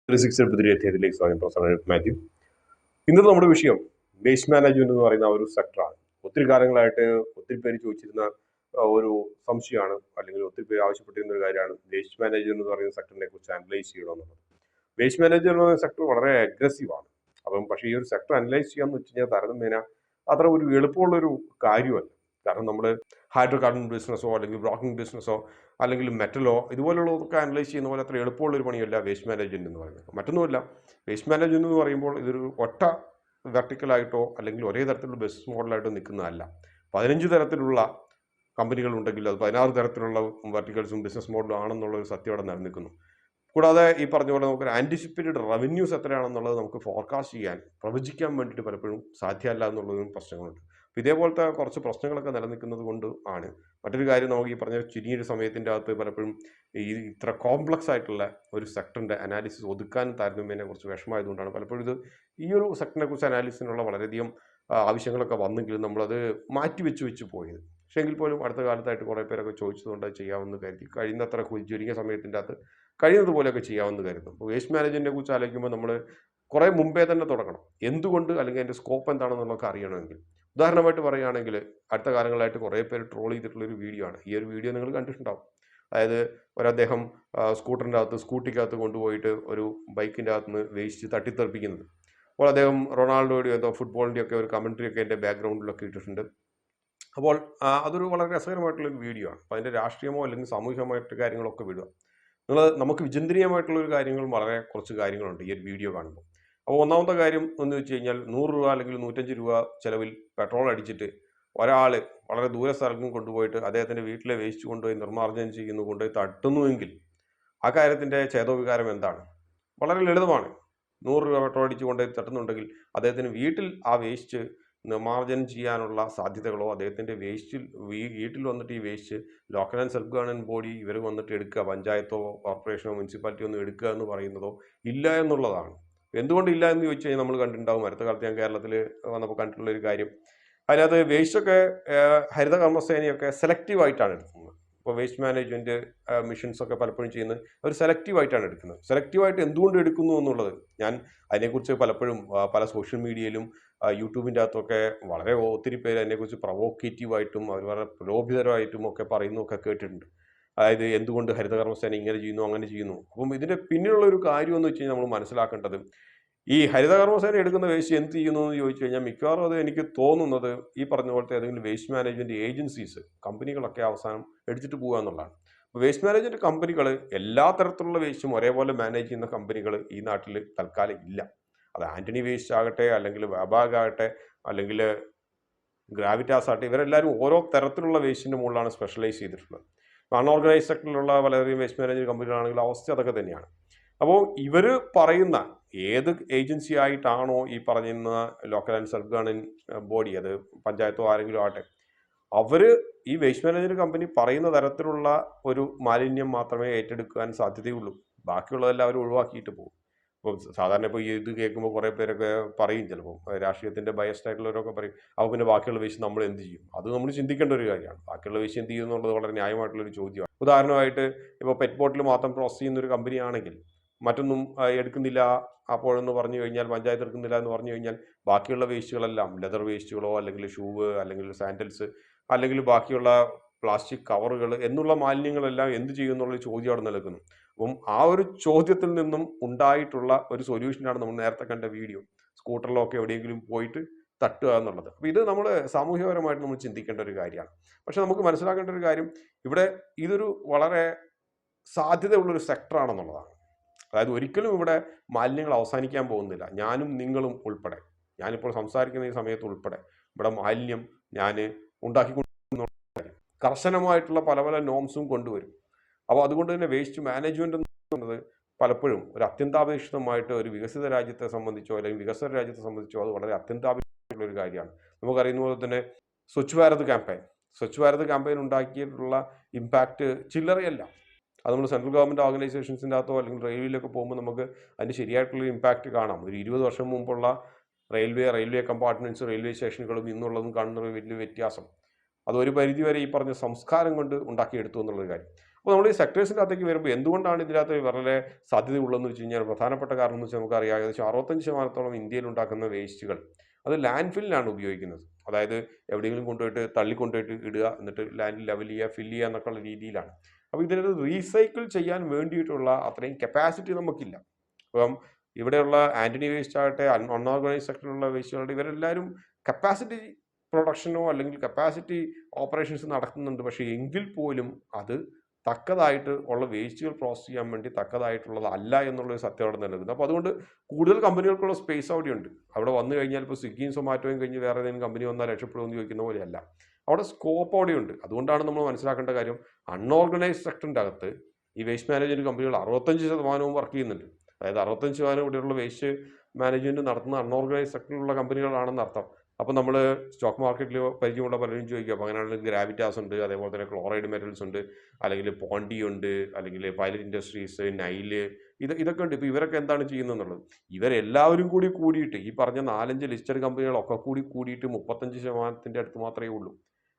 360 പുതിയ അധ്യായത്തിലേക്ക് സ്വാഗതം. പ്രൊഫസർ മാത്യു. ഇന്നത്തെ നമ്മുടെ വിഷയം വേസ്റ്റ് മാനേജ്മെന്റ് എന്ന് പറയുന്ന ഒരു സെക്ടറാണ്. ഒത്തിരി കാലങ്ങളായിട്ട് ഒത്തിരി പേര് ചോദിച്ചിരുന്ന ഒരു സംശയമാണ്, അല്ലെങ്കിൽ ഒത്തിരി പേര് ആവശ്യപ്പെട്ടിരുന്ന ഒരു കാര്യമാണ് വേസ്റ്റ് മാനേജ്മെന്റ് എന്ന് പറയുന്ന സെക്ടറിനെ കുറിച്ച് അനലൈസ് ചെയ്യണമെന്നുള്ളത്. വേസ്റ്റ് മാനേജ്മെന്റ് എന്ന സെക്ടർ വളരെ അഗ്രസീവ് ആണ്. പക്ഷേ ഈ ഒരു സെക്ടർ അനലൈസ് ചെയ്യാന്ന് വെച്ച് കഴിഞ്ഞാൽ താരതമ്യേന അത്ര ഒരു എളുപ്പമുള്ളൊരു കാര്യമല്ല. കാരണം നമ്മൾ ഹൈഡ്രോ കാർബൺ ബിസിനസ്സോ അല്ലെങ്കിൽ ബ്രോക്കിംഗ് ബിസിനസ്സോ അല്ലെങ്കിൽ മെറ്റലോ ഇതുപോലുള്ളതൊക്കെ അനലൈസ് ചെയ്യുന്ന പോലെ അത്ര എളുപ്പമുള്ള ഒരു പണിയല്ല വേസ്റ്റ് മാനേജ്മെന്റ് എന്ന് പറയുന്നത്. മറ്റൊന്നുമല്ല, വേസ്റ്റ് മാനേജ്മെന്റ് എന്ന് പറയുമ്പോൾ ഇതൊരു ഒറ്റ വെർട്ടിക്കലായിട്ടോ അല്ലെങ്കിൽ ഒരേ തരത്തിലുള്ള ബിസിനസ് മോഡലായിട്ടോ നിൽക്കുന്നതല്ല. 15 തരത്തിലുള്ള കമ്പനികളുണ്ടെങ്കിൽ അത് 16 തരത്തിലുള്ള വെർട്ടിക്കൽസും ബിസിനസ് മോഡലും ആണെന്നുള്ള ഒരു സത്യം അവിടെ നിലനിൽക്കുന്നു. കൂടാതെ ഈ പറഞ്ഞ പോലെ നമുക്കൊരു ആൻറ്റിസിപ്പേറ്റഡ് റവന്യൂസ് എത്രയാണെന്നുള്ളത് നമുക്ക് ഫോർകാസ്റ്റ് ചെയ്യാൻ, പ്രവചിക്കാൻ വേണ്ടിയിട്ട് പലപ്പോഴും സാധ്യമല്ല എന്നുള്ളതും പ്രശ്നങ്ങളുണ്ട്. അപ്പോൾ ഇതേപോലത്തെ കുറച്ച് പ്രശ്നങ്ങളൊക്കെ നിലനിൽക്കുന്നത് കൊണ്ട് ആണ്. മറ്റൊരു കാര്യം, നമുക്ക് ഈ പറഞ്ഞ ചുരുങ്ങിയൊരു സമയത്തിൻ്റെ അകത്ത് പലപ്പോഴും ഇത്ര കോംപ്ലക്സ് ആയിട്ടുള്ള ഒരു സെക്ടറിൻ്റെ അനാലിസിസ് ഒതുക്കാൻ താരതമ്യേന കുറച്ച് വിഷമമായതുകൊണ്ടാണ് പലപ്പോഴും ഈ ഒരു സെക്ടറിനെ കുറിച്ച് അനാലിസിനുള്ള വളരെയധികം ആവശ്യങ്ങളൊക്കെ വന്നെങ്കിലും നമ്മളത് മാറ്റി വെച്ച് പോയത്. പക്ഷേ എങ്കിൽ പോലും അടുത്ത കാലത്തായിട്ട് കുറേ പേരൊക്കെ ചോദിച്ചതുകൊണ്ട് ചെയ്യാമെന്ന് കരുതി കഴിയുന്നത്ര ചുരുങ്ങിയ സമയത്തിൻ്റെ അകത്ത് കഴിയുന്നത് പോലെയൊക്കെ ചെയ്യാമെന്ന് കരുതും. അപ്പോൾ വേസ്റ്റ് മാനേജ്മെന്റിനെ കുറിച്ച് ആലോചിക്കുമ്പോൾ നമ്മൾ കുറേ മുമ്പേ തന്നെ തുടങ്ങണം. എന്തുകൊണ്ട്, അല്ലെങ്കിൽ അതിൻ്റെ സ്കോപ്പ് എന്താണെന്നുള്ളതൊക്കെ അറിയണമെങ്കിൽ. ഉദാഹരണമായിട്ട് പറയുകയാണെങ്കിൽ, അടുത്ത കാലങ്ങളായിട്ട് കുറേ പേര് ട്രോൾ ചെയ്തിട്ടുള്ളൊരു വീഡിയോ ആണ്. ഈ ഒരു വീഡിയോ നിങ്ങൾ കണ്ടിട്ടുണ്ടാവും. അതായത് അദ്ദേഹം സ്കൂട്ടിക്കകത്ത് കൊണ്ടുപോയിട്ട് ഒരു ബൈക്കിൻ്റെ അകത്ത് നിന്ന് വേസ്റ്റ് തട്ടിത്തെറിപ്പിക്കുന്നത്. അപ്പോൾ അദ്ദേഹം റൊണാൾഡോയുടെയോ എന്തോ ഫുട്ബോളിൻ്റെയൊക്കെ ഒരു കമൻട്രി ഒക്കെ എൻ്റെ ബാക്ക്ഗ്രൗണ്ടിലൊക്കെ ഇട്ടിട്ടുണ്ട്. അപ്പോൾ അതൊരു വളരെ രസകരമായിട്ടുള്ളൊരു വീഡിയോ ആണ്. അപ്പോൾ അതിൻ്റെ രാഷ്ട്രീയമോ അല്ലെങ്കിൽ സാമൂഹികമായിട്ട് കാര്യങ്ങളൊക്കെ വിടുക. നമുക്ക് വിചിന്തനീയമായിട്ടുള്ളൊരു കാര്യങ്ങൾ, വളരെ കുറച്ച് കാര്യങ്ങളുണ്ട് ഈ ഒരു വീഡിയോ കാണുമ്പോൾ. അപ്പോൾ ഒന്നാമത്തെ കാര്യം എന്ന് വെച്ച് കഴിഞ്ഞാൽ, 100 രൂപ അല്ലെങ്കിൽ 105 രൂപ ചിലവിൽ പെട്രോൾ അടിച്ചിട്ട് ഒരാൾ വളരെ ദൂര സ്ഥലത്തും കൊണ്ടുപോയിട്ട് അദ്ദേഹത്തിൻ്റെ വീട്ടിലെ വേസ്റ്റ് കൊണ്ടുപോയി നിർമ്മാർജ്ജനം ചെയ്യുന്നു, കൊണ്ടുപോയി തട്ടുന്നുവെങ്കിൽ ആ കാര്യത്തിൻ്റെ ചേതോവികാരം എന്താണ്? വളരെ ലളിതമാണ്. 100 രൂപ പെട്രോൾ അടിച്ച് കൊണ്ടുപോയി തട്ടുന്നുണ്ടെങ്കിൽ അദ്ദേഹത്തിന് വീട്ടിൽ ആ വേസ്റ്റ് നിർമ്മാർജ്ജനം ചെയ്യാനുള്ള സാധ്യതകളോ, അദ്ദേഹത്തിൻ്റെ വീട്ടിൽ വന്നിട്ട് ഈ waste local and self government body ഇവർ വന്നിട്ട് എടുക്കുക, പഞ്ചായത്തോ കോർപ്പറേഷനോ മുനിസിപ്പാലിറ്റിയോ ഒന്നും എടുക്കുക എന്ന് പറയുന്നതോ ഇല്ല എന്നുള്ളതാണ്. എന്തുകൊണ്ടില്ല എന്ന് ചോദിച്ചു കഴിഞ്ഞാൽ, നമ്മൾ കണ്ടിട്ടുണ്ടാവും, അടുത്ത കാലത്ത് ഞാൻ കേരളത്തിൽ വന്നപ്പോൾ കണ്ടിട്ടുള്ളൊരു കാര്യം, അതിനകത്ത് വേസ്റ്റൊക്കെ ഹരിത കർമ്മസേനയൊക്കെ സെലക്റ്റീവായിട്ടാണ് എടുക്കുന്നത്. ഇപ്പോൾ വേസ്റ്റ് മാനേജ്മെൻറ്റ് മിഷൻസ് ഒക്കെ പലപ്പോഴും ചെയ്യുന്നത് അവർ സെലക്റ്റീവായിട്ടാണ് എടുക്കുന്നത്. സെലക്റ്റീവായിട്ട് എന്തുകൊണ്ട് എടുക്കുന്നു എന്നുള്ളത് ഞാൻ അതിനെക്കുറിച്ച് പലപ്പോഴും പല സോഷ്യൽ മീഡിയയിലും യൂട്യൂബിൻ്റെ അകത്തൊക്കെ വളരെ ഒത്തിരി പേര് അതിനെക്കുറിച്ച് പ്രൊവോക്കേറ്റീവായിട്ടും അവർ വളരെ പ്രലോഭിതരായിട്ടും ഒക്കെ പറയുന്നതൊക്കെ കേട്ടിട്ടുണ്ട്. അതായത് എന്തുകൊണ്ട് ഹരിതകർമ്മസേന ഇങ്ങനെ ചെയ്യുന്നു, അങ്ങനെ ചെയ്യുന്നു. അപ്പം ഇതിൻ്റെ പിന്നിലുള്ള ഒരു കാര്യം എന്ന് വെച്ച് കഴിഞ്ഞാൽ നമ്മൾ മനസ്സിലാക്കേണ്ടത്, ഈ ഹരിതകർമ്മസേന എടുക്കുന്ന വേസ്റ്റ് എന്ത് ചെയ്യുന്നു എന്ന് ചോദിച്ചു കഴിഞ്ഞാൽ, മിക്കവാറും അത് എനിക്ക് തോന്നുന്നത് ഈ പറഞ്ഞ പോലത്തെ ഏതെങ്കിലും വേസ്റ്റ് മാനേജ്മെൻറ്റ് ഏജൻസീസ്, കമ്പനികളൊക്കെ അവസാനം എടുത്തിട്ട് പോകുക എന്നുള്ളതാണ്. അപ്പോൾ വേസ്റ്റ് മാനേജ്മെൻറ്റ് കമ്പനികൾ, എല്ലാ തരത്തിലുള്ള വേസ്റ്റും ഒരേപോലെ മാനേജ് ചെയ്യുന്ന കമ്പനികൾ ഈ നാട്ടിൽ തൽക്കാലം ഇല്ല. അത് ആൻ്റണി വേസ്റ്റ് ആകട്ടെ, അല്ലെങ്കിൽ വാബാഗ് ആകട്ടെ, അല്ലെങ്കിൽ ഗ്രാവിറ്റാസ് ആകട്ടെ, ഇവരെല്ലാവരും ഓരോ തരത്തിലുള്ള വേസ്റ്റിൻ്റെ മുകളിലാണ് സ്പെഷ്യലൈസ് ചെയ്തിട്ടുള്ളത്. അൺഓർഗനൈസ് സെക്ടറിലുള്ള വളരെയധികം വേസ്റ്റ് മാനേജ്മെൻറ്റ് കമ്പനികളാണെങ്കിൽ അവസ്ഥ അതൊക്കെ തന്നെയാണ്. അപ്പോൾ ഇവർ പറയുന്ന ഏത് ഏജൻസി ആയിട്ടാണോ ഈ പറയുന്ന local and self government body, അത് പഞ്ചായത്തോ ആരെങ്കിലും ആകട്ടെ, അവർ ഈ വേസ്റ്റ് മാനേജ്മെൻറ്റ് കമ്പനി പറയുന്ന തരത്തിലുള്ള ഒരു മാലിന്യം മാത്രമേ ഏറ്റെടുക്കാൻ സാധ്യതയുള്ളൂ. ബാക്കിയുള്ളതെല്ലാം അവർ ഒഴിവാക്കിയിട്ട് പോകും. ഇപ്പോൾ സാധാരണ ഇപ്പോൾ ഇത് കേൾക്കുമ്പോൾ കുറേ പേരൊക്കെ പറയും, ചിലപ്പോൾ രാഷ്ട്രീയത്തിൻ്റെ ബയസ്ഡ് ആയിട്ടുള്ളവരൊക്കെ പറയും, അപ്പോൾ പിന്നെ ബാക്കിയുള്ള വേസ്റ്റ് നമ്മൾ എന്ത് ചെയ്യും? അത് നമ്മൾ ചിന്തിക്കേണ്ട ഒരു കാര്യമാണ്. ബാക്കിയുള്ള വേസ്റ്റ് എന്ത് ചെയ്യും എന്നുള്ളത് വളരെ ന്യായമായിട്ടുള്ളൊരു ചോദ്യമാണ്. ഉദാഹരണമായിട്ട്, ഇപ്പോൾ പെറ്റ് ബോട്ടിൽ മാത്രം പ്രോസസ് ചെയ്യുന്ന ഒരു കമ്പനിയാണെങ്കിൽ മറ്റൊന്നും എടുക്കുന്നില്ല അപ്പോഴെന്ന് പറഞ്ഞു കഴിഞ്ഞാൽ, പഞ്ചായത്ത് എടുക്കുന്നില്ല എന്ന് പറഞ്ഞു കഴിഞ്ഞാൽ, ബാക്കിയുള്ള വേസ്റ്റുകളെല്ലാം ലെതർ വേസ്റ്റുകളോ അല്ലെങ്കിൽ ഷൂവ് അല്ലെങ്കിൽ സാൻഡൽസ് അല്ലെങ്കിൽ ബാക്കിയുള്ള പ്ലാസ്റ്റിക് കവറുകൾ എന്നുള്ള മാലിന്യങ്ങളെല്ലാം എന്ത് ചെയ്യും എന്നുള്ള ചോദ്യം അവിടെ നിൽക്കുന്നു. അപ്പം ആ ഒരു ചോദ്യത്തിൽ നിന്നും ഉണ്ടായിട്ടുള്ള ഒരു സൊല്യൂഷനാണ് നമ്മൾ നേരത്തെ കണ്ട വീഡിയോ, സ്കൂട്ടറിലൊക്കെ എവിടെയെങ്കിലും പോയിട്ട് തട്ടുക എന്നുള്ളത്. അപ്പോൾ ഇത് നമ്മൾ സാമൂഹികപരമായിട്ട് നമ്മൾ ചിന്തിക്കേണ്ട ഒരു കാര്യമാണ്. പക്ഷെ നമുക്ക് മനസ്സിലാക്കേണ്ട ഒരു കാര്യം, ഇവിടെ ഇതൊരു വളരെ സാധ്യതയുള്ളൊരു സെക്ടറാണെന്നുള്ളതാണ്. അതായത് ഒരിക്കലും ഇവിടെ മാലിന്യങ്ങൾ അവസാനിക്കാൻ പോകുന്നില്ല. ഞാനും നിങ്ങളും ഉൾപ്പെടെ, ഞാനിപ്പോൾ സംസാരിക്കുന്ന ഈ സമയത്ത് ഉൾപ്പെടെ ഇവിടെ മാലിന്യം ഞാൻ ഉണ്ടാക്കിക്കൊണ്ട് കർശനമായിട്ടുള്ള പല പല നോംസും കൊണ്ടുവരും. അപ്പോൾ അതുകൊണ്ട് തന്നെ വേസ്റ്റ് മാനേജ്മെൻറ്റ് എന്നുള്ളത് പലപ്പോഴും ഒരു അത്യന്താപേക്ഷിതമായിട്ട് ഒരു വികസിത രാജ്യത്തെ സംബന്ധിച്ചോ അല്ലെങ്കിൽ വികസ്വര രാജ്യത്തെ സംബന്ധിച്ചോ അത് വളരെ അത്യന്താപേക്ഷിതമായിട്ടുള്ള ഒരു കാര്യമാണ്. നമുക്കറിയുന്ന പോലെ തന്നെ സ്വച്ഛ് ഭാരത് ക്യാമ്പയിൻ ഉണ്ടാക്കിയിട്ടുള്ള ഇമ്പാക്റ്റ് ചില്ലറയല്ല. അത് നമ്മൾ സെൻട്രൽ ഗവൺമെൻറ് ഓർഗനൈസേഷൻസിൻ്റെ അകത്തോ അല്ലെങ്കിൽ റെയിൽവേയിലൊക്കെ പോകുമ്പോൾ നമുക്ക് അതിന് ശരിയായിട്ടുള്ള ഇമ്പാക്റ്റ് കാണാം. ഒരു 20 വർഷം മുമ്പുള്ള റെയിൽവേ കമ്പാർട്ട്മെൻറ്റ്സ്, റെയിൽവേ സ്റ്റേഷനുകളും ഇന്നുള്ളതും കാണുന്ന ഒരു വലിയ വ്യത്യാസം. അത് ഒരു പരിധിവരെ ഈ പറഞ്ഞ സംസ്കാരം കൊണ്ട് ഉണ്ടാക്കിയെടുത്തു എന്നുള്ളൊരു കാര്യം. അപ്പോൾ നമ്മൾ ഈ സെക്ടേഴ്സിൻ്റെ അകത്തേക്ക് വരുമ്പോൾ എന്തുകൊണ്ടാണ് ഇതിനകത്ത് വളരെ സാധ്യതയുള്ളതെന്ന് വെച്ച് കഴിഞ്ഞാൽ പ്രധാനപ്പെട്ട കാരണം എന്ന് വെച്ചാൽ നമുക്കറിയാം ഏകദേശം 65% ഇന്ത്യയിൽ ഉണ്ടാക്കുന്ന വേസ്റ്റുകൾ അത് ലാൻഡ് ഫില്ലിലാണ് ഉപയോഗിക്കുന്നത്. അതായത് എവിടെയെങ്കിലും കൊണ്ടുപോയിട്ട് തള്ളിക്കൊണ്ടുപോയിട്ട് ഇടുക, എന്നിട്ട് ലാൻഡിൽ ലെവൽ ചെയ്യുക, ഫില്ല് ചെയ്യുക എന്നൊക്കെയുള്ള രീതിയിലാണ്. അപ്പോൾ ഇതിനൊരു റീസൈക്കിൾ ചെയ്യാൻ വേണ്ടിയിട്ടുള്ള അത്രയും കപ്പാസിറ്റി നമുക്കില്ല. അപ്പം ഇവിടെയുള്ള ആന്റണി വേസ്റ്റ് ആകട്ടെ, അൺഓർഗനൈസ് സെക്ടറിലുള്ള വേസ്റ്റുകളുടെ ഇവരെല്ലാവരും കപ്പാസിറ്റി പ്രൊഡക്ഷനോ അല്ലെങ്കിൽ കപ്പാസിറ്റി ഓപ്പറേഷൻസ് നടക്കുന്നുണ്ട്. പക്ഷേ എങ്കിൽ പോലും അത് തക്കതായിട്ട് ഉള്ള വേസ്റ്റുകൾ പ്രോസസ് ചെയ്യാൻ വേണ്ടി തക്കതായിട്ടുള്ളത് അല്ല എന്നുള്ളൊരു സത്യം അവിടെ നിലനിൽക്കുന്നത്. അപ്പോൾ അതുകൊണ്ട് കൂടുതൽ കമ്പനികൾക്കുള്ള സ്പേസ് അവിടെയുണ്ട്. അവിടെ വന്നു കഴിഞ്ഞാൽ ഇപ്പോൾ സ്വിഗ്ഗിയും സൊമാറ്റോയും കഴിഞ്ഞ് വേറെ ഏതെങ്കിലും കമ്പനി വന്നാൽ രക്ഷപ്പെടുമെന്ന് ചോദിക്കുന്ന പോലെയല്ല, അവിടെ സ്കോപ്പ് അവിടെയുണ്ട്. അതുകൊണ്ടാണ് നമ്മൾ മനസ്സിലാക്കേണ്ട കാര്യം, അൺഓർഗനൈസ്ഡ് സെക്ടറിൻ്റെ അകത്ത് ഈ വേസ്റ്റ് മാനേജ്മെൻറ്റ് കമ്പനികൾ 65% വർക്ക് ചെയ്യുന്നുണ്ട്. അതായത് 65% ഇവിടെയുള്ള വേസ്റ്റ് മാനേജ്മെൻറ്റ് നടത്തുന്ന അൺഓർഗനൈസ്ഡ് സെക്ടറിലുള്ള കമ്പനികളാണെന്ന് അർത്ഥം. അപ്പോൾ നമ്മൾ സ്റ്റോക്ക് മാർക്കറ്റിൽ പരിചയമുള്ള പലരും ചോദിക്കും, അപ്പോൾ അങ്ങനെയാണെങ്കിൽ ഗ്രാവിറ്റാസ് ഉണ്ട്, അതേപോലെ തന്നെ ക്ലോറൈഡ് മെറ്റൽസ് ഉണ്ട്, അല്ലെങ്കിൽ പോണ്ടി ഉണ്ട്, അല്ലെങ്കിൽ പൈലറ്റ് ഇൻഡസ്ട്രീസ്, നൈല്, ഇതൊക്കെ ഉണ്ട്. ഇപ്പോൾ ഇവരൊക്കെ എന്താണ് ചെയ്യുന്നത് എന്നുള്ളത്, ഇവരെല്ലാവരും കൂടിയിട്ട് ഈ പറഞ്ഞ 4-5 ലിസ്റ്റഡ് കമ്പനികളൊക്കെ കൂടിയിട്ട് 35% അടുത്ത് മാത്രമേ ഉള്ളൂ.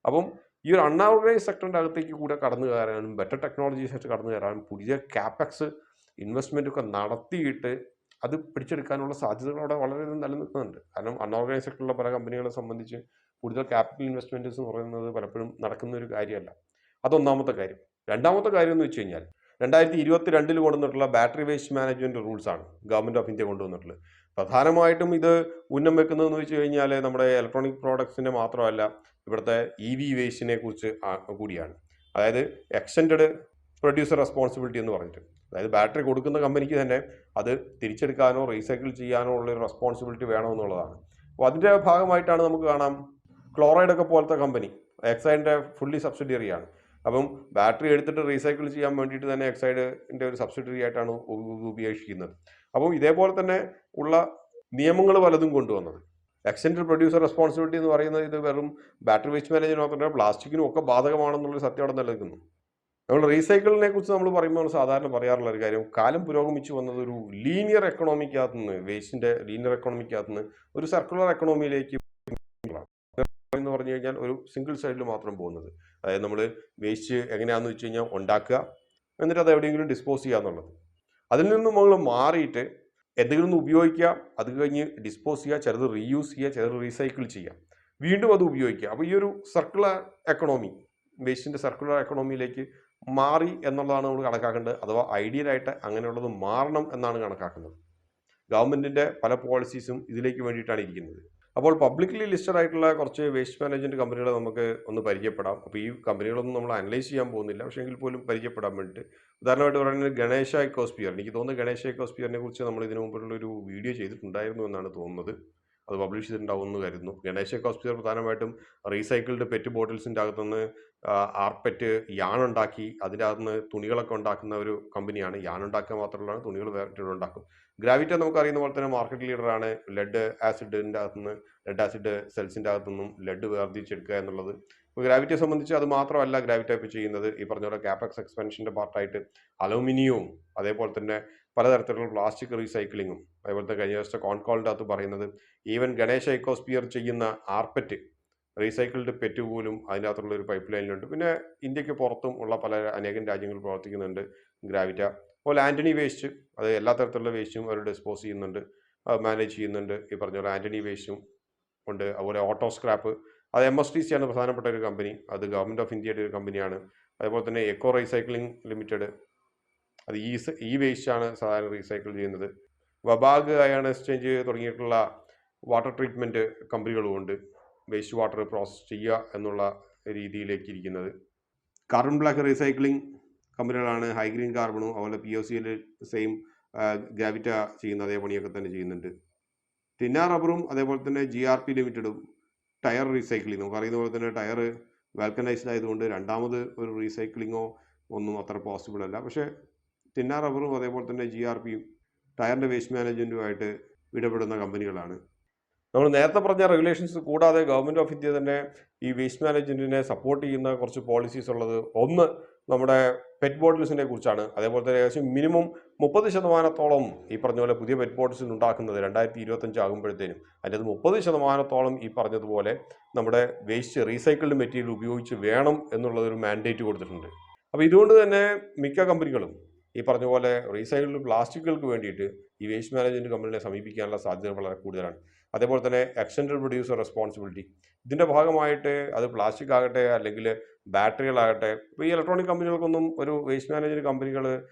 അപ്പം ഈ ഒരു അൺഓർഗനൈസ് സെക്ടറിൻ്റെ അകത്തേക്ക് കൂടെ കടന്നു കയറാനും ബെറ്റർ ടെക്നോളജീസ് ആയിട്ട് കടന്നു കയറാനും പുതിയ ക്യാപെക്സ് ഇൻവെസ്റ്റ്മെൻ്റ് ഒക്കെ നടത്തിയിട്ട് അത് പിടിച്ചെടുക്കാനുള്ള സാധ്യതകൾ അവിടെ വളരെയധികം നിലനിൽക്കുന്നുണ്ട്. കാരണം അൺഓർഗനൈസ് സെക്ടറിലുള്ള പല കമ്പനികളെ സംബന്ധിച്ച് കൂടുതൽ ക്യാപിറ്റൽ ഇൻവെസ്റ്റ്മെൻറ്റ്സ് എന്ന് പറയുന്നത് പലപ്പോഴും നടക്കുന്ന ഒരു കാര്യമല്ല. അതൊന്നാമത്തെ കാര്യം. രണ്ടാമത്തെ കാര്യം എന്ന് വെച്ച് കഴിഞ്ഞാൽ 2022 കൊണ്ടുവന്നിട്ടുള്ള ബാറ്ററി വേസ്റ്റ് മാനേജ്മെൻറ്റ് റൂൾസാണ് ഗവൺമെൻറ് ഓഫ് ഇന്ത്യ കൊണ്ടുവന്നിട്ടുള്ളത്. പ്രധാനമായിട്ടും ഇത് ഉന്നം വെക്കുന്നതെന്ന് വെച്ച് കഴിഞ്ഞാൽ നമ്മുടെ ഇലക്ട്രോണിക് പ്രോഡക്ട്സിൻ്റെ മാത്രമല്ല, ഇവിടുത്തെ EV വേസ്റ്റിനെ കുറിച്ച് കൂടിയാണ്. അതായത് എക്സ്റ്റൻഡ് പ്രൊഡ്യൂസർ റെസ്പോൺസിബിലിറ്റി എന്ന് പറഞ്ഞിട്ട്, അതായത് ബാറ്ററി കൊടുക്കുന്ന കമ്പനിക്ക് തന്നെ അത് തിരിച്ചെടുക്കാനോ റീസൈക്കിൾ ചെയ്യാനോ ഉള്ളൊരു റെസ്പോൺസിബിലിറ്റി വേണമെന്നുള്ളതാണ്. അപ്പോൾ അതിൻ്റെ ഭാഗമായിട്ടാണ് നമുക്ക് കാണാം ക്ലോറൈഡ് ഒക്കെ പോലത്തെ കമ്പനി എക്സൈഡിൻ്റെ ഫുള്ളി സബ്സിഡിയറിയാണ്. അപ്പം ബാറ്ററി എടുത്തിട്ട് റീസൈക്കിൾ ചെയ്യാൻ വേണ്ടിയിട്ട് തന്നെ എക്സൈഡിൻ്റെ ഒരു സബ്സിഡിയറി ആയിട്ടാണ് ഉപയോഗിക്കുന്നത്. അപ്പം ഇതേപോലെ തന്നെ ഉള്ള നിയമങ്ങൾ പലതും കൊണ്ടുവന്നത്. എക്സ്റ്റൻഡ് പ്രൊഡ്യൂസർ റെസ്പോൺസിബിലിറ്റി എന്ന് പറയുന്നത് ഇത് വെറും ബാറ്ററി വേസ്റ്റ് മാനേജ്മെന്റ് മാത്രമല്ല പ്ലാസ്റ്റിക്കിനും ഒക്കെ ബാധകമാണെന്നുള്ളൊരു സത്യം അവിടെ നിലനിൽക്കുന്നു. നമ്മൾ റീസൈക്കിളിനെ കുറിച്ച് നമ്മൾ പറയുമ്പോൾ സാധാരണ പറയാറുള്ള ഒരു കാര്യം, കാലം പുരോഗമിച്ചു വന്നത് ഒരു ലീനിയർ എക്കണോമിക്കകത്ത് നിന്ന്, വേസ്റ്റിന്റെ ലീനിയർ എക്കണോമിക്കകത്ത് നിന്ന് ഒരു സർക്കുലർ എക്കണോമിയിലേക്ക് എന്ന് പറഞ്ഞു കഴിഞ്ഞാൽ ഒരു സിംഗിൾ സൈഡിൽ മാത്രം പോകുന്നത്. അതായത് നമ്മൾ വേസ്റ്റ് എങ്ങനെയാണെന്ന് വെച്ച് കഴിഞ്ഞാൽ ഉണ്ടാക്കുക, എന്നിട്ട് അത് എവിടെയെങ്കിലും ഡിസ്പോസ് ചെയ്യുക എന്നുള്ളത്. അതിൽ നിന്നും നമ്മൾ മാറിയിട്ട് എന്തെങ്കിലും ഒന്ന് ഉപയോഗിക്കുക, അത് കഴിഞ്ഞ് ഡിസ്പോസ് ചെയ്യുക, ചിലത് റീയൂസ് ചെയ്യുക, ചിലത് റീസൈക്കിൾ ചെയ്യുക, വീണ്ടും അത് ഉപയോഗിക്കുക. അപ്പോൾ ഈ ഒരു സർക്കുലർ എക്കണോമി, വേസ്റ്റിൻ്റെ സർക്കുലർ എക്കണോമിയിലേക്ക് മാറി എന്നുള്ളതാണ് നമ്മൾ കണക്കാക്കേണ്ടത്. അഥവാ ഐഡിയലായിട്ട് അങ്ങനെയുള്ളത് മാറണം എന്നാണ് കണക്കാക്കുന്നത്. ഗവൺമെൻറ്റിൻ്റെ പല പോളിസീസും ഇതിലേക്ക് വേണ്ടിയിട്ടാണ് ഇരിക്കുന്നത്. അപ്പോൾ പബ്ലിക്കലി ലിസ്റ്റഡ് ആയിട്ടുള്ള കുറച്ച് വേസ്റ്റ് മാനേജ്മെൻറ്റ് കമ്പനികളെ നമുക്ക് ഒന്ന് പരിചയപ്പെടാം. അപ്പോൾ ഈ കമ്പനികളൊന്നും നമ്മൾ അനലൈസ് ചെയ്യാൻ പോകുന്നില്ല, പക്ഷേ എങ്കിൽ പോലും പരിചയപ്പെടാൻ വേണ്ടിയിട്ട് ഉദാഹരണമായിട്ട് പറയുന്നത് ഗണേശ എക്കോസ്ഫിയർ. എനിക്ക് തോന്നുന്നു ഗണേശ എക്കോസ്ഫിയറിനെ കുറിച്ച് നമ്മൾ ഇതിനു മുമ്പുള്ളൊരു വീഡിയോ ചെയ്തിട്ടുണ്ടായിരുന്നു എന്നാണ് തോന്നുന്നത്. അത് പബ്ലിഷ് ചെയ്തിട്ടുണ്ടാവുമെന്ന് കരുതുന്നു. ഗണേശ എക്കോസ്ഫിയർ പ്രധാനമായിട്ടും റീസൈക്കിൾഡ് പെറ്റ് ബോട്ടിൽസിൻ്റെ അകത്തുനിന്ന് ആർപ്പെറ്റ് യാണുണ്ടാക്കി അതിൻ്റെ അകത്തുനിന്ന് തുണികളൊക്കെ ഉണ്ടാക്കുന്ന ഒരു കമ്പനിയാണ്. യാണുണ്ടാക്കുക മാത്രമല്ല, തുണികൾ വേറെ ഉണ്ടാക്കും. ഗ്രാവിറ്റ നമുക്കറിയുന്ന പോലെ തന്നെ മാർക്കറ്റ് ലീഡറാണ്. ലെഡ് ആസിഡിൻ്റെ അകത്തുനിന്ന്, ലെഡ് ആസിഡ് സെൽസിൻ്റെ അകത്തുനിന്നും ലെഡ് വേർതിരിച്ചെടുക്കുക എന്നുള്ളത്. ഇപ്പോൾ ഗ്രാവിറ്റിയെ സംബന്ധിച്ച് അത് മാത്രമല്ല ഗ്രാവിറ്റ ഇപ്പോൾ ചെയ്യുന്നത്, ഈ പറഞ്ഞ പോലെ കാപെക്സ് എക്സ്പെൻഷൻ്റെ പാർട്ടായിട്ട് അലൂമിനിയവും അതേപോലെ തന്നെ പലതരത്തിലുള്ള പ്ലാസ്റ്റിക് റീസൈക്ലിങ്ങും, അതേപോലത്തെ കഴിഞ്ഞ ദിവസത്തെ കോൺകോളിൻ്റെ അകത്ത് പറയുന്നത് ഈവൻ ഗണേശ എക്കോസ്ഫിയർ ചെയ്യുന്ന ആർപ്പെറ്റ് റീസൈക്കിൾഡ് പെറ്റ് പോലും അതിൻ്റെ അകത്തുള്ള ഒരു പൈപ്പ് ലൈനിലുണ്ട്. പിന്നെ ഇന്ത്യക്ക് പുറത്തും ഉള്ള അനേകം രാജ്യങ്ങൾ പ്രവർത്തിക്കുന്നുണ്ട് ഗ്രാവിറ്റ. അതുപോലെ ആൻ്റണി വേസ്റ്റ്, അത് എല്ലാ തരത്തിലുള്ള വേസ്റ്റും അവർ ഡിസ്പോസ് ചെയ്യുന്നുണ്ട്, മാനേജ് ചെയ്യുന്നുണ്ട്. ഈ പറഞ്ഞ പോലെ ആൻ്റണി വേസ്റ്റും ഉണ്ട്. അതുപോലെ ഓട്ടോ സ്ക്രാപ്പ്, അത് MSTC ആണ് പ്രധാനപ്പെട്ട ഒരു കമ്പനി, അത് ഗവൺമെൻറ് ഓഫ് ഇന്ത്യയുടെ ഒരു കമ്പനിയാണ്. അതേപോലെ തന്നെ എക്കോ റീസൈക്ലിംഗ് ലിമിറ്റഡ്, അത് ഈ വേസ്റ്റാണ് സാധാരണ റീസൈക്കിൾ ചെയ്യുന്നത്. വബാഗ് അയൺ എക്സ്ചേഞ്ച് തുടങ്ങിയിട്ടുള്ള വാട്ടർ ട്രീറ്റ്മെൻറ്റ് കമ്പനികളുമുണ്ട്, വേസ്റ്റ് വാട്ടർ പ്രോസസ് ചെയ്യുക എന്നുള്ള രീതിയിലേക്ക് ഇരിക്കുന്നത്. കാർബൺ ബ്ലാക്ക് റീസൈക്ലിംഗ് കമ്പനികളാണ് ഹൈഗ്രീൻ കാർബണും, അതുപോലെ POCയിൽ സെയിം ഗ്രാവിറ്റ ചെയ്യുന്ന അതേ പണിയൊക്കെ തന്നെ ചെയ്യുന്നുണ്ട്. ടിന്ന റബ്ബറും അതേപോലെ തന്നെ GRP ലിമിറ്റഡും ടയർ റീസൈക്ലിംഗ്, നമുക്കറിയുന്ന പോലെ തന്നെ ടയർ വാൽക്കനൈസ്ഡ് ആയതുകൊണ്ട് രണ്ടാമത് ഒരു റീസൈക്ലിങ്ങോ ഒന്നും അത്ര പോസിബിൾ അല്ല. പക്ഷേ ടിന്ന റബ്ബറും അതേപോലെ തന്നെ GRPയും ടയറിൻ്റെ വേസ്റ്റ് മാനേജ്മെൻറ്റുമായിട്ട് ഇടപെടുന്ന കമ്പനികളാണ്. നമ്മൾ നേരത്തെ പറഞ്ഞ റെഗുലേഷൻസ് കൂടാതെ ഗവൺമെൻറ് ഓഫ് ഇന്ത്യ തന്നെ ഈ വേസ്റ്റ് മാനേജ്മെൻറ്റിനെ സപ്പോർട്ട് ചെയ്യുന്ന കുറച്ച് പോളിസീസ് ഉള്ളത്, ഒന്ന് നമ്മുടെ പെറ്റ് ബോട്ടിൽസിനെ കുറിച്ചാണ്. അതേപോലെ തന്നെ ഏകദേശം മിനിമം 30% ഈ പറഞ്ഞ പോലെ പുതിയ പെറ്റ് ബോട്ടിൽസ് ഉണ്ടാക്കുന്നത് 2025 ആകുമ്പോഴത്തേനും അതിൻ്റെ 30% ഈ പറഞ്ഞതുപോലെ നമ്മുടെ വേസ്റ്റ് റീസൈക്കിൾഡ് മെറ്റീരിയൽ ഉപയോഗിച്ച് വേണം എന്നുള്ളതൊരു മാൻഡേറ്റ് കൊടുത്തിട്ടുണ്ട്. അപ്പോൾ ഇതുകൊണ്ട് തന്നെ മിക്ക കമ്പനികളും ഈ പറഞ്ഞ പോലെ റീസൈക്കിൾഡ് പ്ലാസ്റ്റിക്കുകൾക്ക് വേണ്ടിയിട്ട് ഈ വേസ്റ്റ് മാനേജ്മെന്റ് കമ്പനിയെ സമീപിക്കാനുള്ള സാധ്യത വളരെ കൂടുതലാണ്. അതേപോലെ തന്നെ എക്സ്റ്റൻഡഡ് പ്രൊഡ്യൂസർ റെസ്പോൺസിബിലിറ്റി ഇതിന്റെ ഭാഗമായിട്ട് അത് പ്ലാസ്റ്റിക് ആകട്ടെ അല്ലെങ്കിൽ ബാറ്ററികളാകട്ടെ, ഇപ്പോൾ ഈ ഇലക്ട്രോണിക് കമ്പനികൾക്കൊന്നും ഒരു വേസ്റ്റ് മാനേജ്മെന്റ് കമ്പനികൾ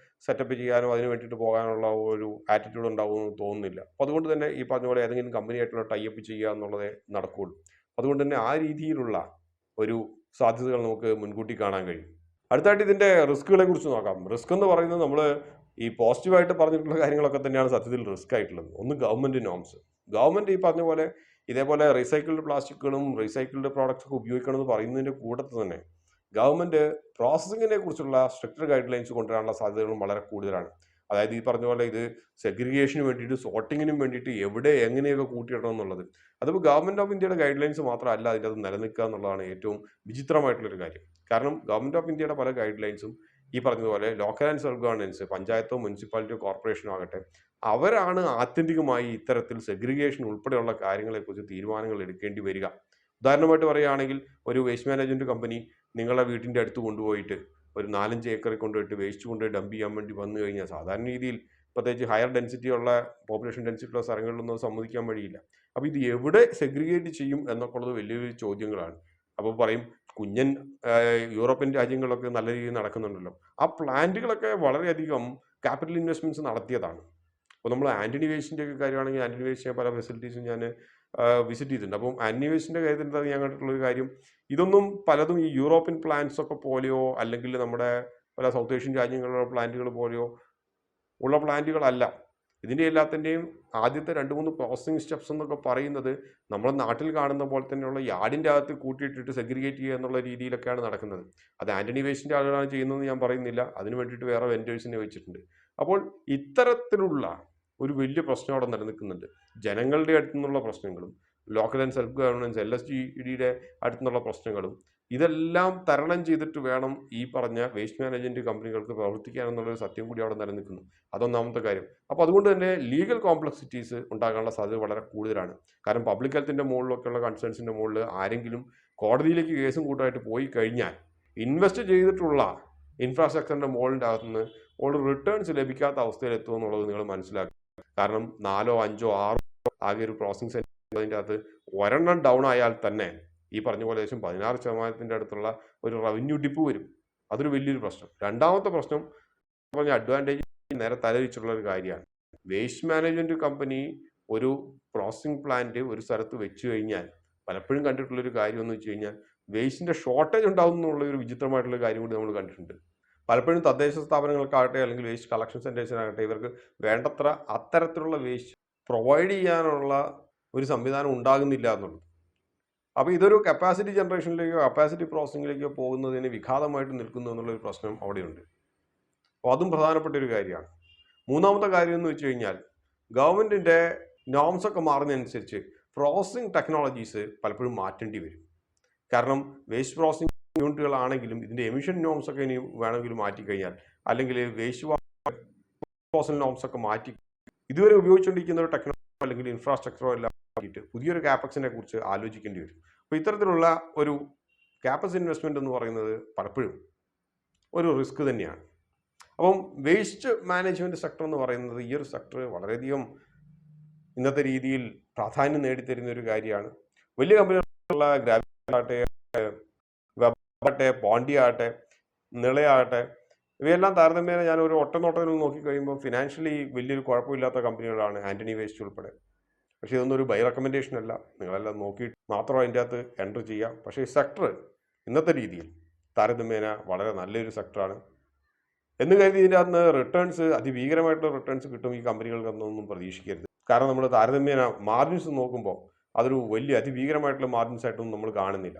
സെറ്റപ്പ് ചെയ്യാനോ അതിന് വേണ്ടിയിട്ട് പോകാനുള്ള ഒരു ആറ്റിറ്റ്യൂഡ് ഉണ്ടാവുമെന്ന് തോന്നുന്നില്ല. അപ്പോൾ അതുകൊണ്ട് തന്നെ ഈ പറഞ്ഞ പോലെ ഏതെങ്കിലും കമ്പനിയായിട്ടുള്ള ടൈപ്പ് ചെയ്യുക എന്നുള്ളതേ നടക്കുകയുള്ളൂ. അതുകൊണ്ട് തന്നെ ആ രീതിയിലുള്ള ഒരു സാധ്യതകൾ നമുക്ക് മുൻകൂട്ടി കാണാൻ കഴിയും. അടുത്തായിട്ട് ഇതിന്റെ റിസ്കുകളെ കുറിച്ച് നോക്കാം. റിസ്ക് എന്ന് പറയുന്നത് നമ്മൾ ഈ പോസിറ്റീവായിട്ട് പറഞ്ഞിട്ടുള്ള കാര്യങ്ങളൊക്കെ തന്നെയാണ് സത്യത്തിൽ റിസ്ക് ആയിട്ടുള്ളത്. ഒന്ന് ഗവൺമെന്റ് നോംസ്. ഗവൺമെന്റ് ഈ പറഞ്ഞ പോലെ ഇതേപോലെ റീസൈക്കിൾഡ് പ്ലാസ്റ്റിക്കുകളും റീസൈക്കിൾഡ് പ്രോഡക്ട്സ് ഒക്കെ ഉപയോഗിക്കണം എന്ന് പറയുന്നതിന്റെ കൂട്ടത്തിൽ തന്നെ ഗവൺമെന്റ് പ്രോസസ്സിങ്ങിനെ കുറിച്ചുള്ള സ്ട്രിക്റ്റർ ഗൈഡ് ലൈൻസ് കൊണ്ടുവരാനുള്ള സാധ്യതകളും വളരെ കൂടുതലാണ്. അതായത് ഈ പറഞ്ഞ പോലെ ഇത് സെഗ്രിഗേഷന് വേണ്ടിയിട്ട് സോർട്ടിങ്ങിനും വേണ്ടിയിട്ട് എവിടെ എങ്ങനെയൊക്കെ കൂട്ടിയിടണം എന്നുള്ളത് അതിപ്പോൾ ഗവൺമെന്റ് ഓഫ് ഇന്ത്യയുടെ ഗൈഡ് ലൈൻസ് മാത്രമല്ല അതിൻ്റെ അത് നിലനിൽക്കുക എന്നുള്ളതാണ് ഏറ്റവും വിചിത്രമായിട്ടുള്ളൊരു കാര്യം. കാരണം ഗവൺമെന്റ് ഓഫ് ഇന്ത്യയുടെ പല ഗൈഡ് ലൈൻസും ഈ പറഞ്ഞതുപോലെ ലോക്കൽ ആൻഡ് സെൽഫ് ഗവർണൻസ് പഞ്ചായത്തോ മുനിസിപ്പാലിറ്റിയോ കോർപ്പറേഷനോ ആകട്ടെ അവരാണ് ആത്യന്തികമായി ഇത്തരത്തിൽ സെഗ്രിഗേഷൻ ഉൾപ്പെടെയുള്ള കാര്യങ്ങളെക്കുറിച്ച് തീരുമാനങ്ങൾ എടുക്കേണ്ടി വരിക. ഉദാഹരണമായിട്ട് പറയുകയാണെങ്കിൽ ഒരു വേസ്റ്റ് മാനേജ്മെന്റ് കമ്പനി നിങ്ങളുടെ വീട്ടിൻ്റെ അടുത്ത് കൊണ്ടുപോയിട്ട് ഒരു 4-5 ഏക്കറിൽ കൊണ്ടുപോയിട്ട് വേസ്റ്റ് കൊണ്ടുപോയി ഡംപ് ചെയ്യാൻ വേണ്ടി വന്നു കഴിഞ്ഞാൽ സാധാരണ രീതിയിൽ പ്രത്യേകിച്ച് ഹയർ ഡെൻസിറ്റി ഉള്ള പോപ്പുലേഷൻ ഡെൻസിറ്റി ഉള്ള സ്ഥലങ്ങളിലൊന്നും സമ്മതിക്കാൻ വഴിയില്ല. അപ്പോൾ ഇത് എവിടെ സെഗ്രിഗേറ്റ് ചെയ്യും എന്നൊക്കെ ഉള്ളത് വലിയൊരു ചോദ്യങ്ങളാണ്. അപ്പോൾ പറയും കുഞ്ഞൻ യൂറോപ്യൻ രാജ്യങ്ങളിലൊക്കെ നല്ല രീതിയിൽ നടക്കുന്നുണ്ടല്ലോ. ആ പ്ലാന്റുകളൊക്കെ വളരെയധികം ക്യാപിറ്റൽ ഇൻവെസ്റ്റ്മെന്റ്സ് നടത്തിയതാണ്. അപ്പോൾ നമ്മൾ ആന്റണി വേസ്റ്റിൻ്റെ ഒക്കെ കാര്യമാണെങ്കിൽ ആന്റണി വേസ്റ്റിൻ്റെ പല ഫെസിലിറ്റീസും ഞാൻ വിസിറ്റ് ചെയ്തിട്ടുണ്ട്. അപ്പം ആന്റണി വേസ്റ്റിൻ്റെ കാര്യത്തിൽ ഞാൻ കണ്ടിട്ടുള്ളൊരു കാര്യം ഇതൊന്നും പലതും ഈ യൂറോപ്യൻ പ്ലാന്റ്സ് ഒക്കെ പോലെയോ അല്ലെങ്കിൽ നമ്മുടെ പല സൗത്ത് ഏഷ്യൻ രാജ്യങ്ങളിലുള്ള പ്ലാന്റുകൾ പോലെയോ ഉള്ള പ്ലാന്റുകളല്ല. ഇതിൻ്റെ എല്ലാത്തിൻ്റെയും ആദ്യത്തെ 2-3 പ്രോസസ്സിംഗ് സ്റ്റെപ്സ് എന്നൊക്കെ പറയുന്നത് നമ്മുടെ നാട്ടിൽ കാണുന്ന പോലെ തന്നെയുള്ള യാർഡിൻ്റെ അകത്ത് കൂട്ടിയിട്ടിട്ട് സെഗ്രിഗേറ്റ് ചെയ്യുക എന്നുള്ള രീതിയിലൊക്കെയാണ് നടക്കുന്നത്. അത് ആന്റണി വേസ്റ്റിൻ്റെ ആളുകളാണ് ചെയ്യുന്നതെന്ന് ഞാൻ പറയുന്നില്ല. അതിന് വേണ്ടിയിട്ട് വേറെ വെൻഡേഴ്സിനെ വെച്ചിട്ടുണ്ട്. അപ്പോൾ ഇത്തരത്തിലുള്ള ഒരു വലിയ പ്രശ്നം അവിടെ നിലനിൽക്കുന്നുണ്ട്. ജനങ്ങളുടെ അടുത്തു നിന്നുള്ള പ്രശ്നങ്ങളും ലോക്കൽ ആൻഡ് സെൽഫ് ഗവർണൻസ് LSGDയുടെ അടുത്തു നിന്നുള്ള പ്രശ്നങ്ങളും ഇതെല്ലാം തരണം ചെയ്തിട്ട് വേണം ഈ പറഞ്ഞ വേസ്റ്റ് മാനേജ്മെന്റ് കമ്പനികൾക്ക് പ്രവർത്തിക്കാൻ എന്നുള്ളൊരു സത്യം കൂടി അവിടെ നിലനിൽക്കുന്നു. അതൊന്നാമത്തെ കാര്യം. അപ്പോൾ അതുകൊണ്ട് തന്നെ ലീഗൽ കോംപ്ലക്സിറ്റീസ് ഉണ്ടാകാനുള്ള സാധ്യത വളരെ കൂടുതലാണ്. കാരണം പബ്ലിക് ഹെൽത്തിന്റെ മുകളിലൊക്കെയുള്ള കൺസേൺസിന്റെ മുകളിൽ ആരെങ്കിലും കോടതിയിലേക്ക് കേസും കൂട്ടായിട്ട് പോയി കഴിഞ്ഞാൽ ഇൻവെസ്റ്റ് ചെയ്തിട്ടുള്ള ഇൻഫ്രാസ്ട്രക്ചറിന്റെ മുകളിൻ്റെ അകത്തുനിന്ന് ഒരു റിട്ടേൺസ് ലഭിക്കാത്ത അവസ്ഥയിൽ എത്തുമെന്നുള്ളത് നിങ്ങൾ മനസ്സിലാക്കുക. കാരണം 4, 5, 6 ആകെ ഒരു പ്രോസസ്സിംഗ് സെന്ററിന്റെ അകത്ത് ഒരെണ്ണം ഡൗൺ ആയാൽ തന്നെ ഈ പറഞ്ഞ പോലെ ഏകദേശം 16% അടുത്തുള്ള ഒരു റവന്യൂ ഡിപ്പ് വരും. അതൊരു വലിയൊരു പ്രശ്നം. രണ്ടാമത്തെ പ്രശ്നം പറഞ്ഞ അഡ്വാൻറ്റേജ് നേരെ തലതിരിച്ചുള്ള ഒരു കാര്യമാണ്. വേസ്റ്റ് മാനേജ്മെന്റ് കമ്പനി ഒരു പ്രോസസ്സിംഗ് പ്ലാന്റ് ഒരു സ്ഥലത്ത് വെച്ച് കഴിഞ്ഞാൽ പലപ്പോഴും കണ്ടിട്ടുള്ളൊരു കാര്യം എന്ന് വെച്ച് കഴിഞ്ഞാൽ വേസ്റ്റിന്റെ ഷോർട്ടേജ് ഉണ്ടാകും എന്നുള്ള ഒരു വിചിത്രമായിട്ടുള്ള കാര്യം കൂടി നമ്മൾ കണ്ടിട്ടുണ്ട്. പലപ്പോഴും തദ്ദേശ സ്ഥാപനങ്ങൾക്കാകട്ടെ അല്ലെങ്കിൽ വേസ്റ്റ് കളക്ഷൻ സെന്റേഴ്സിനാകട്ടെ ഇവർക്ക് വേണ്ടത്ര അത്തരത്തിലുള്ള വേസ്റ്റ് പ്രൊവൈഡ് ചെയ്യാനുള്ള ഒരു സംവിധാനം ഉണ്ടാകുന്നില്ല എന്നുള്ളത്. അപ്പോൾ ഇതൊരു കപ്പാസിറ്റി ജനറേഷനിലേക്കോ കപ്പാസിറ്റി പ്രോസസ്സിങ്ങിലേക്കോ പോകുന്നതിന് വിഘാതമായിട്ട് നിൽക്കുന്നു എന്നുള്ളൊരു പ്രശ്നം അവിടെയുണ്ട്. അപ്പോൾ അതും പ്രധാനപ്പെട്ട ഒരു കാര്യമാണ്. മൂന്നാമത്തെ കാര്യം എന്ന് വെച്ച് കഴിഞ്ഞാൽ ഗവൺമെന്റിന്റെ നോംസ് ഒക്കെ മാറുന്നതനുസരിച്ച് പ്രോസസ്സിംഗ് ടെക്നോളജീസ് പലപ്പോഴും മാറ്റേണ്ടി വരും. കാരണം വേസ്റ്റ് പ്രോസസ്സിംഗ് യൂണിറ്റുകളാണെങ്കിലും ഇതിന്റെ എമിഷൻ നോംസ് ഒക്കെ ഇനി വേണമെങ്കിൽ മാറ്റിക്കഴിഞ്ഞാൽ അല്ലെങ്കിൽ വേസ്റ്റ് പ്രോസസ്സിംഗ് നോംസ് ഒക്കെ മാറ്റി ഇതുവരെ ഉപയോഗിച്ചുകൊണ്ടിരിക്കുന്ന ഒരു ടെക്നോളജി അല്ലെങ്കിൽ ഇൻഫ്രാസ്ട്രക്ചറോ എല്ലാം മാറ്റിയിട്ട് പുതിയൊരു കാപ്പക്സിനെ കുറിച്ച് ആലോചിക്കേണ്ടി വരും. അപ്പോൾ ഇത്തരത്തിലുള്ള ഒരു കാപ്പക്സ് ഇൻവെസ്റ്റ്മെന്റ് എന്ന് പറയുന്നത് പലപ്പോഴും ഒരു റിസ്ക് തന്നെയാണ്. അപ്പം വേസ്റ്റ് മാനേജ്മെന്റ് സെക്ടർ എന്ന് പറയുന്നത് ഈ ഒരു സെക്ടർ വളരെയധികം ഇന്നത്തെ രീതിയിൽ പ്രാധാന്യം നേടിത്തരുന്ന ഒരു കാര്യമാണ്. വലിയ കമ്പനികളുള്ള ഗ്രാവിറ്റി ആകട്ടെ പോണ്ടി ആകട്ടെ നിളയാകട്ടെ ഇവയെല്ലാം താരതമ്യേന ഞാൻ ഒരു ഒറ്റനോട്ടത്തിൽ നോക്കിക്കഴിയുമ്പോൾ ഫിനാൻഷ്യലി വലിയൊരു കുഴപ്പമില്ലാത്ത കമ്പനികളാണ് ആന്റണി വേസ്റ്റ് ഉൾപ്പെടെ. പക്ഷേ ഇതൊന്നും ഒരു ബൈ റെക്കമെൻഡേഷൻ അല്ല. നിങ്ങളെല്ലാം നോക്കിയിട്ട് മാത്രം അതിൻ്റെ അകത്ത് എൻ്റർ ചെയ്യുക. പക്ഷേ ഈ സെക്ടർ ഇന്നത്തെ രീതിയിൽ താരതമ്യേന വളരെ നല്ലൊരു സെക്ടറാണ് എന്ന് കരുതി ഇതിൻ്റെ അകത്ത് റിട്ടേൺസ് അതിഭീകരമായിട്ടുള്ള റിട്ടേൺസ് കിട്ടും ഈ കമ്പനികൾക്കൊന്നും പ്രതീക്ഷിക്കരുത്. കാരണം നമ്മൾ താരതമ്യേന മാർജിൻസ് നോക്കുമ്പോൾ അതൊരു വലിയ അതിഭീകരമായിട്ടുള്ള മാർജിൻസ് ആയിട്ടൊന്നും നമ്മൾ കാണുന്നില്ല.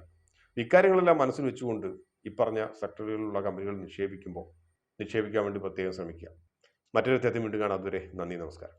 ഇക്കാര്യങ്ങളെല്ലാം മനസ്സിൽ വെച്ചുകൊണ്ട് ഈ പറഞ്ഞ സെക്ടറുകളിലുള്ള കമ്പനികൾ നിക്ഷേപിക്കാൻ വേണ്ടി പ്രത്യേകം ശ്രമിക്കുക. മറ്റൊരു തെറ്റും വീണ്ടും കാണാം. അതുവരെ നന്ദി, നമസ്കാരം.